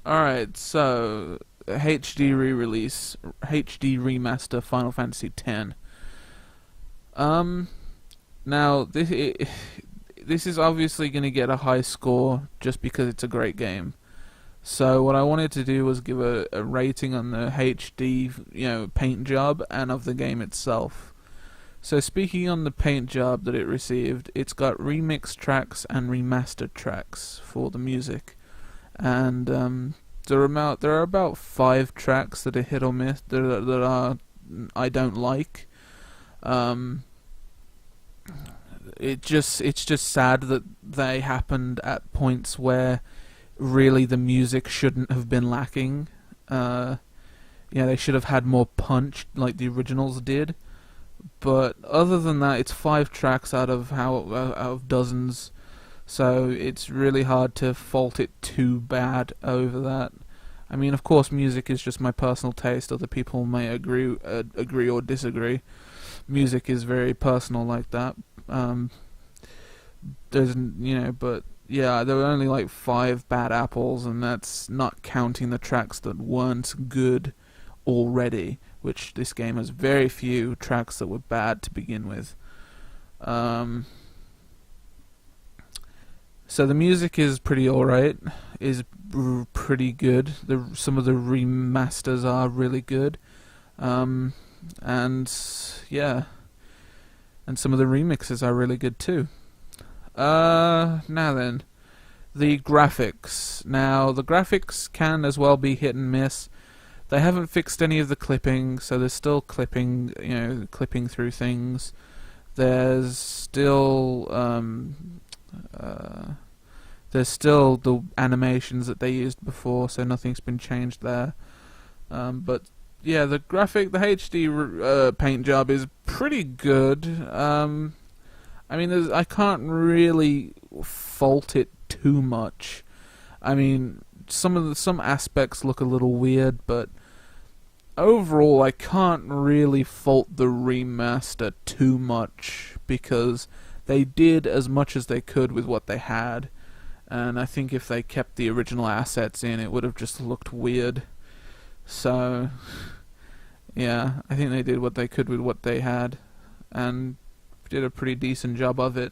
Alright, so HD re-release, HD remaster Final Fantasy X. Um, Now this is obviously going to get a high score just because it's a great game. So what I wanted to do was give a rating on the HD, paint job and of the game itself. So speaking on the paint job that it received, it's got remix tracks and remastered tracks for the music, and there are about 5 tracks that are hit or miss that are I don't like. Um, it's just sad that they happened at points where really the music shouldn't have been lacking. They should have had more punch like the originals did. But other than that, it's 5 tracks out of dozens, so it's really hard to fault it too bad over that. I mean, of course, music is just my personal taste. Other people may agree or disagree. Music is very personal like that. Um, but yeah, there were only like 5 bad apples, and that's not counting the tracks that weren't good already. Which this game has very few tracks that were bad to begin with. Um, so the music is pretty alright, is pretty good. Some of the remasters are really good, um, and yeah, and some of the remixes are really good too. Now then, the graphics. Now the graphics can as well be hit and miss. They haven't fixed any of the clipping, so there's still clipping through things. Uh, there's still the animations that they used before, so nothing's been changed there. But yeah, the HD paint job is pretty good. I mean, I can't really fault it too much. I mean, some aspects look a little weird, but overall, I can't really fault the remaster too much because they did as much as they could with what they had, and I think if they kept the original assets in, it would have just looked weird. So, yeah, I think they did what they could with what they had, and did a pretty decent job of it.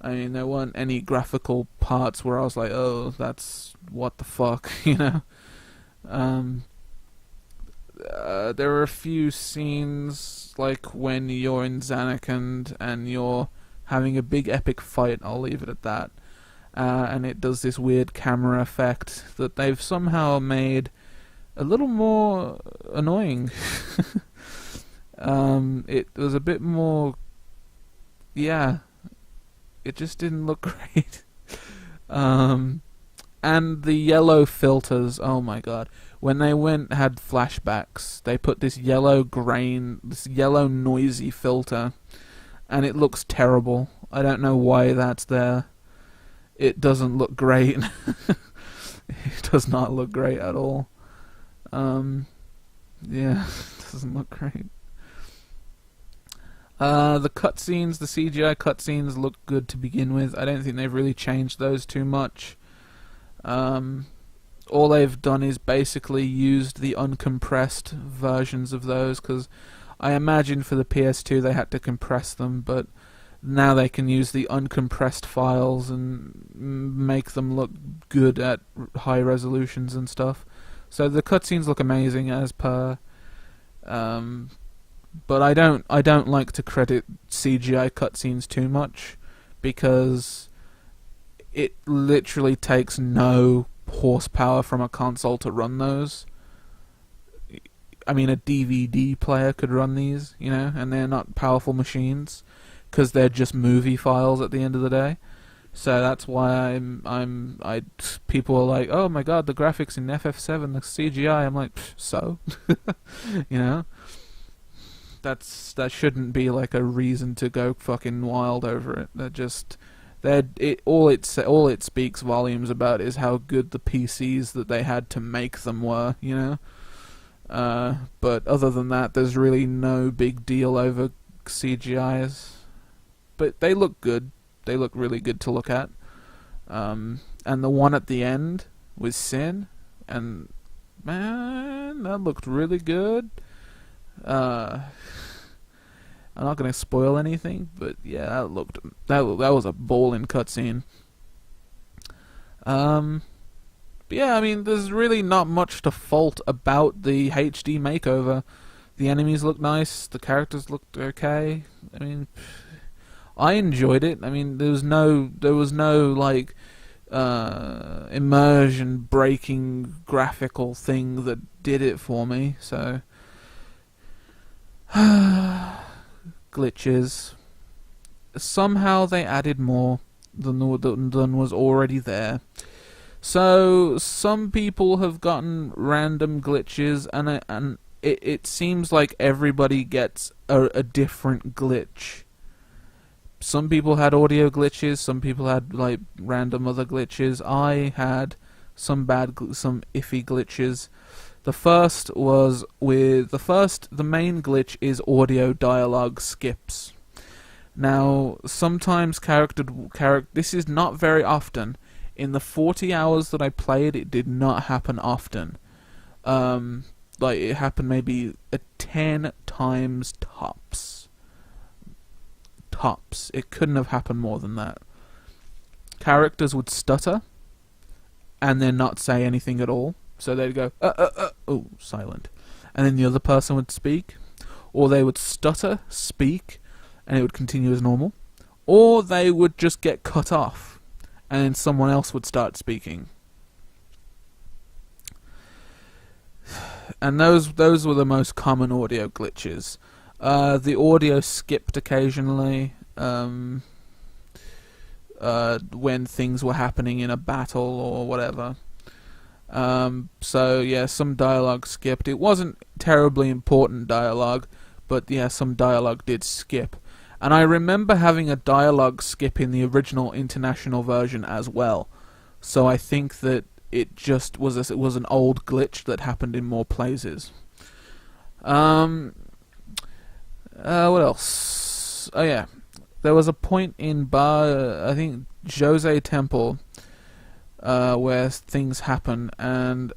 I mean, there weren't any graphical parts where I was like, oh, that's what the fuck, you know? Um, there are a few scenes, like when you're in Zanarkand and you're having a big epic fight, I'll leave it at that. And it does this weird camera effect that they've somehow made a little more annoying. It was a bit more, yeah, it just didn't look great. Um, and the yellow filters, oh my god. When they had flashbacks, they put this this yellow noisy filter, and it looks terrible. I don't know why that's there. It doesn't look great. It does not look great at all. Yeah, it doesn't look great. The cutscenes, the CGI cutscenes look good to begin with. I don't think they've really changed those too much. All they've done is basically used the uncompressed versions of those, because I imagine for the PS2 they had to compress them, but now they can use the uncompressed files and make them look good at high resolutions and stuff. So the cutscenes look amazing as per. But I don't like to credit CGI cutscenes too much, because it literally takes no horsepower from a console to run those. I mean, a DVD player could run these, and they're not powerful machines because they're just movie files at the end of the day. So that's why people are like, oh my god, the graphics in FF7, the CGI. I'm like, so, you know, that shouldn't be like a reason to go fucking wild over it. All it speaks volumes about is how good the PCs that they had to make them were, But other than that, there's really no big deal over CGIs. But they look good. They look really good to look at. And the one at the end with Sin, and man, that looked really good. I'm not gonna spoil anything, but yeah, that was a ballin' cutscene. But yeah, I mean, there's really not much to fault about the HD makeover. The enemies look nice, the characters looked okay. I mean, I enjoyed it. I mean, there was no like immersion breaking graphical thing that did it for me. So glitches. Somehow they added more than was already there. So some people have gotten random glitches, and it seems like everybody gets a different glitch. Some people had audio glitches, some people had like random other glitches. I had some iffy glitches. The main glitch is audio dialogue skips. Now, sometimes this is not very often. In the 40 hours that I played, it did not happen often. Like, it happened maybe 10 times tops. Tops. It couldn't have happened more than that. Characters would stutter, and then not say anything at all. So they'd go, oh, silent. And then the other person would speak. Or they would stutter, speak, and it would continue as normal. Or they would just get cut off, and then someone else would start speaking. And those were the most common audio glitches. The audio skipped occasionally when things were happening in a battle or whatever. So yeah, some dialogue skipped. It wasn't terribly important dialogue, but yeah, some dialogue did skip. And I remember having a dialogue skip in the original international version as well. So I think that it just was an old glitch that happened in more places. What else? Oh yeah, there was a point in I think Jose Temple, where things happen, and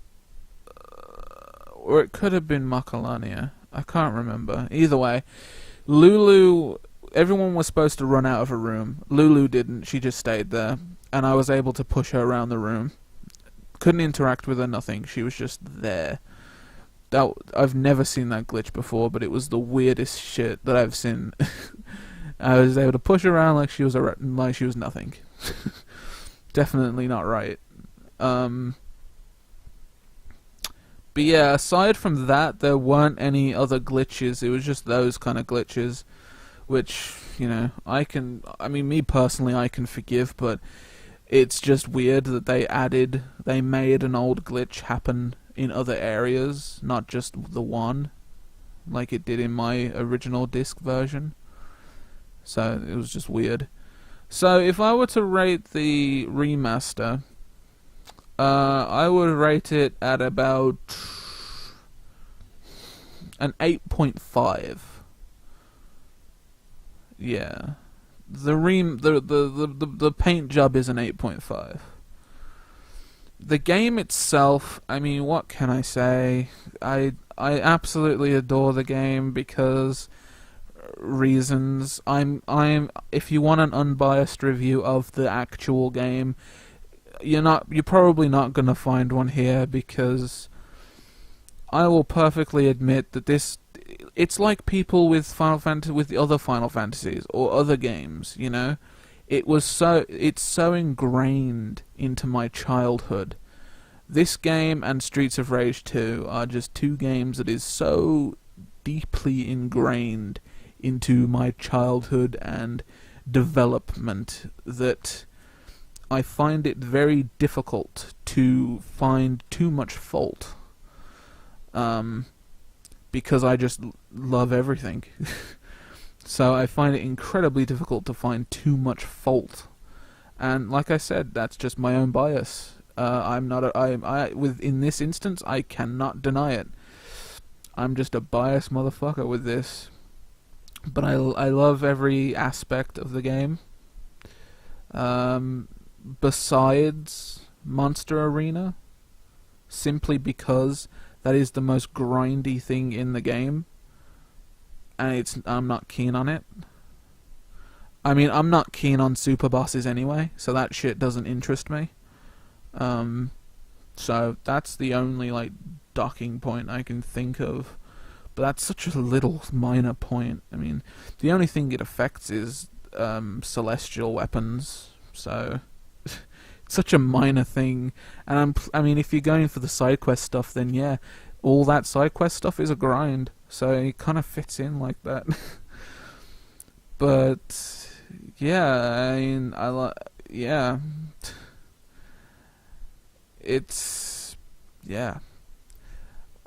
or it could have been Macalania. I can't remember. Either way, Lulu. Everyone was supposed to run out of a room. Lulu didn't. She just stayed there, and I was able to push her around the room. Couldn't interact with her, nothing. She was just there. I've never seen that glitch before, but it was the weirdest shit that I've seen. I was able to push her around like she was nothing. Definitely not right. But yeah, aside from that, there weren't any other glitches. It was just those kind of glitches, which, you know, me personally, I can forgive, but it's just weird that they made an old glitch happen in other areas, not just the one, like it did in my original disc version. So it was just weird. So if I were to rate the remaster, I would rate it at about an 8.5. Yeah. The paint job is an 8.5. The game itself, I mean, what can I say? I absolutely adore the game because reasons. If you want an unbiased review of the actual game, you're probably not gonna find one here, because I will perfectly admit that it's like people with with the other Final Fantasies or other games, you know. It's so ingrained into my childhood. This game and Streets of Rage 2 are just two games that is so deeply ingrained into my childhood and development that I find it very difficult to find too much fault. Because I just love everything. So I find it incredibly difficult to find too much fault. And like I said, that's just my own bias. In this instance, I cannot deny it. I'm just a biased motherfucker with this. But I love every aspect of the game. Besides Monster Arena. simply because that is the most grindy thing in the game, and I'm not keen on it. I mean, I'm not keen on super bosses anyway, so that shit doesn't interest me. So that's the only like docking point I can think of. But that's such a little minor point. I mean, the only thing it affects is celestial weapons. So it's such a minor thing. And I mean, if you're going for the side quest stuff, then yeah, all that side quest stuff is a grind. So it kind of fits in like that. But yeah, I mean, yeah. It's yeah.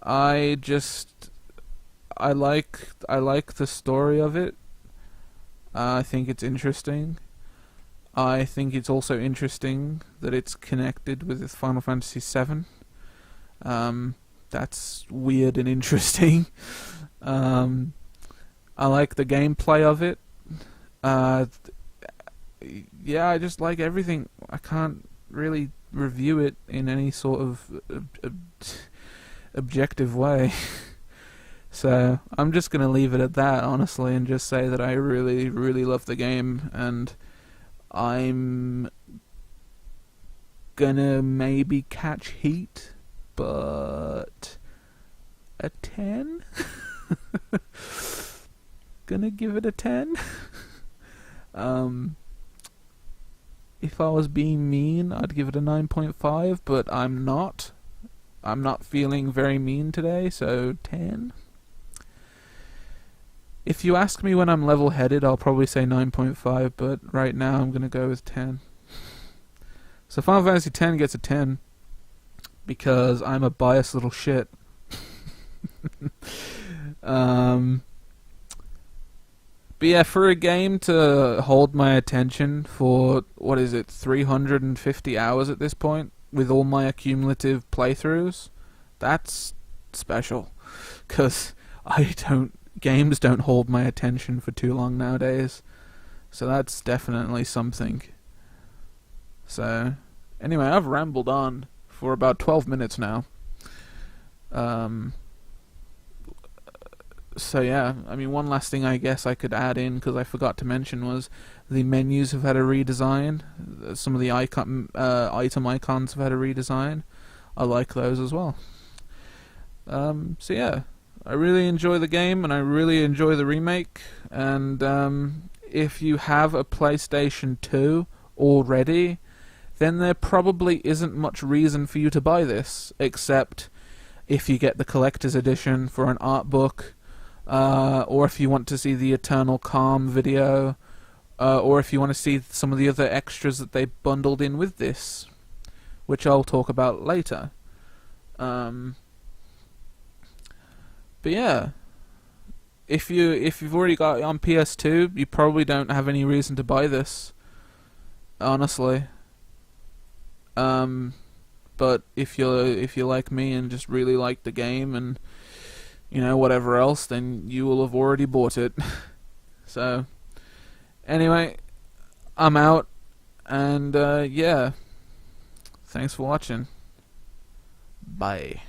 I like the story of it. I think it's interesting. I think it's also interesting that it's connected with Final Fantasy VII. That's weird and interesting. I like the gameplay of it. Yeah, I just like everything. I can't really review it in any sort of objective way. So I'm just going to leave it at that, honestly, and just say that I really, really love the game, and I'm gonna maybe catch heat, but a 10? Gonna give it a 10? If I was being mean, I'd give it a 9.5, but I'm not. I'm not feeling very mean today, so 10. If you ask me when I'm level-headed, I'll probably say 9.5, but right now I'm going to go with 10. So Final Fantasy X gets a 10, because I'm a biased little shit. But yeah, for a game to hold my attention for, 350 hours at this point, with all my accumulative playthroughs, that's special. Because games don't hold my attention for too long nowadays. So that's definitely something. So, anyway, I've rambled on for about 12 minutes now. So yeah, I mean, one last thing I guess I could add in, because I forgot to mention, was the menus have had a redesign. Some of the item icons have had a redesign. I like those as well. So yeah, I really enjoy the game, and I really enjoy the remake. And if you have a PlayStation 2 already, then there probably isn't much reason for you to buy this, except if you get the collector's edition for an art book, or if you want to see the Eternal Calm video, or if you want to see some of the other extras that they bundled in with this, which I'll talk about later. But yeah, if you've already got it on PS2, you probably don't have any reason to buy this, honestly. But if you're like me and just really like the game and whatever else, then you will have already bought it. So anyway, I'm out, and yeah, thanks for watching. Bye.